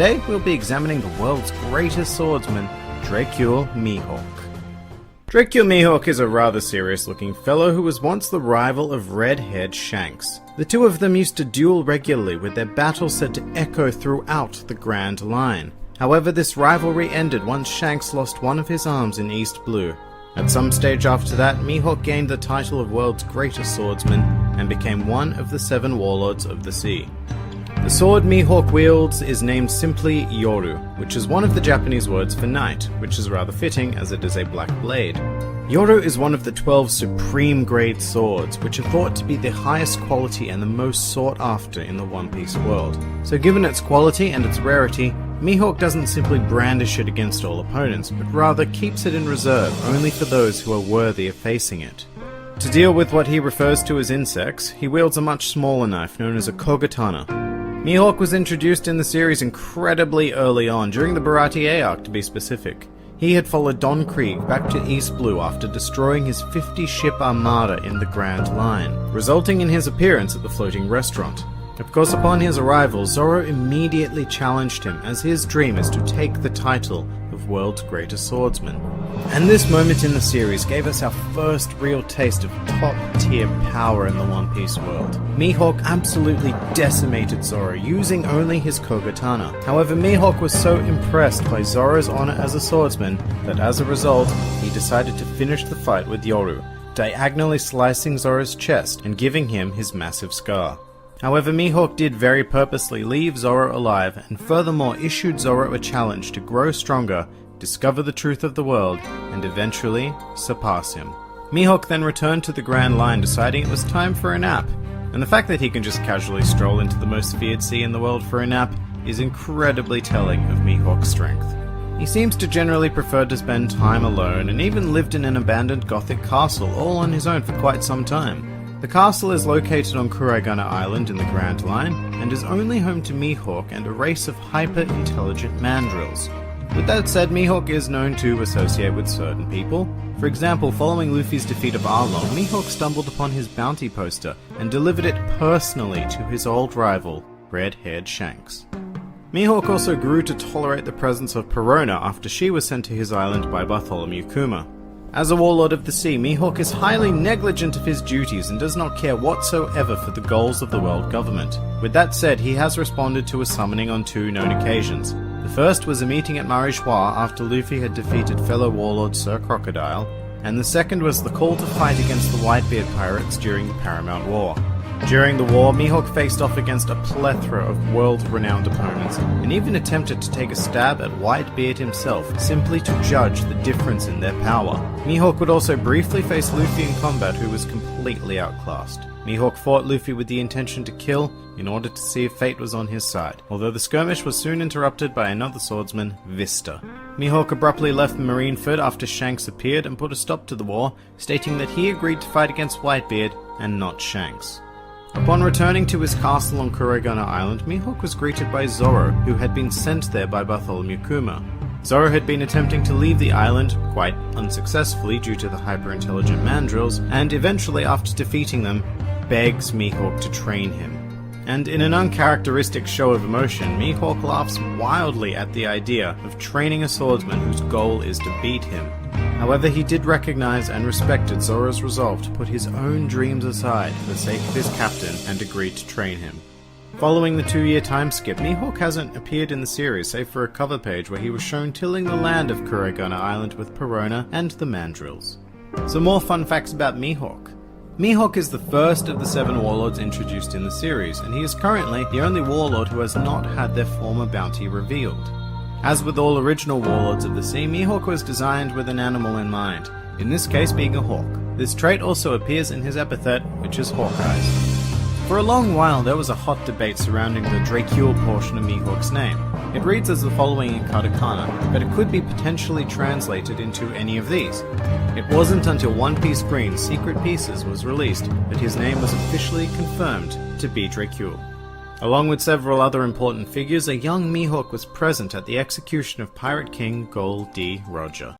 Today we'll be examining the world's greatest swordsman, Dracule Mihawk. Dracule Mihawk is a rather serious looking fellow who was once the rival of red-haired Shanks. The two of them used to duel regularly, with their battles said to echo throughout the Grand Line. However, this rivalry ended once Shanks lost one of his arms in East Blue. At some stage after that, Mihawk gained the title of world's greatest swordsman and became one of the 7 warlords of the sea. The sword Mihawk wields is named simply Yoru, which is one of the Japanese words for knight, which is rather fitting as it is a black blade. Yoru is one of the 12 supreme grade swords, which are thought to be the highest quality and the most sought after in the One Piece world. So given its quality and its rarity, Mihawk doesn't simply brandish it against all opponents, but rather keeps it in reserve only for those who are worthy of facing it. To deal with what he refers to as insects, he wields a much smaller knife known as a kogatana. Mihawk was introduced in the series incredibly early on, during the Baratie arc to be specific. He had followed Don Krieg back to East Blue after destroying his 50-ship armada in the Grand Line, resulting in his appearance at the floating restaurant. Of course, upon his arrival, Zoro immediately challenged him, as his dream is to take the title of world's greatest swordsman. And this moment in the series gave us our first real taste of top-tier power in the One Piece world. Mihawk absolutely decimated Zoro, using only his kogatana. However, Mihawk was so impressed by Zoro's honor as a swordsman that as a result, he decided to finish the fight with Yoru, diagonally slicing Zoro's chest and giving him his massive scar. However, Mihawk did very purposely leave Zoro alive, and furthermore issued Zoro a challenge to grow stronger, discover the truth of the world, and eventually surpass him. Mihawk then returned to the Grand Line, deciding it was time for a nap, and the fact that he can just casually stroll into the most feared sea in the world for a nap is incredibly telling of Mihawk's strength. He seems to generally prefer to spend time alone, and even lived in an abandoned Gothic castle all on his own for quite some time. The castle is located on Kuraigana Island in the Grand Line, and is only home to Mihawk and a race of hyper-intelligent mandrills. With that said, Mihawk is known to associate with certain people. For example, following Luffy's defeat of Arlong, Mihawk stumbled upon his bounty poster and delivered it personally to his old rival, red-haired Shanks. Mihawk also grew to tolerate the presence of Perona after she was sent to his island by Bartholomew Kuma. As a warlord of the sea, Mihawk is highly negligent of his duties and does not care whatsoever for the goals of the world government. With that said, he has responded to a summoning on 2 known occasions. The first was a meeting at Marijois after Luffy had defeated fellow warlord Sir Crocodile, and the second was the call to fight against the Whitebeard pirates during the Paramount War. During the war, Mihawk faced off against a plethora of world-renowned opponents, and even attempted to take a stab at Whitebeard himself, simply to judge the difference in their power. Mihawk would also briefly face Luffy in combat, who was completely outclassed. Mihawk fought Luffy with the intention to kill, in order to see if fate was on his side, although the skirmish was soon interrupted by another swordsman, Vista. Mihawk abruptly left Marineford after Shanks appeared and put a stop to the war, stating that he agreed to fight against Whitebeard and not Shanks. Upon returning to his castle on Kuraigana Island, Mihawk was greeted by Zoro, who had been sent there by Bartholomew Kuma. Zoro had been attempting to leave the island, quite unsuccessfully due to the hyper-intelligent mandrills, and eventually, after defeating them, begs Mihawk to train him. And in an uncharacteristic show of emotion, Mihawk laughs wildly at the idea of training a swordsman whose goal is to beat him. However, he did recognize and respected Zoro's resolve to put his own dreams aside for the sake of his captain and agreed to train him. Following the 2-year time skip, Mihawk hasn't appeared in the series save for a cover page where he was shown tilling the land of Kuraigana Island with Perona and the mandrills. Some more fun facts about Mihawk. Mihawk is the first of the 7 warlords introduced in the series, and he is currently the only warlord who has not had their former bounty revealed. As with all original warlords of the sea, Mihawk was designed with an animal in mind, in this case being a hawk. This trait also appears in his epithet, which is Hawkeyes. For a long while there was a hot debate surrounding the Dracule portion of Mihawk's name. It reads as the following in katakana, but it could be potentially translated into any of these. It wasn't until One Piece Green's Secret Pieces was released that his name was officially confirmed to be Dracule. Along with several other important figures, a young Mihawk was present at the execution of Pirate King Gol D. Roger.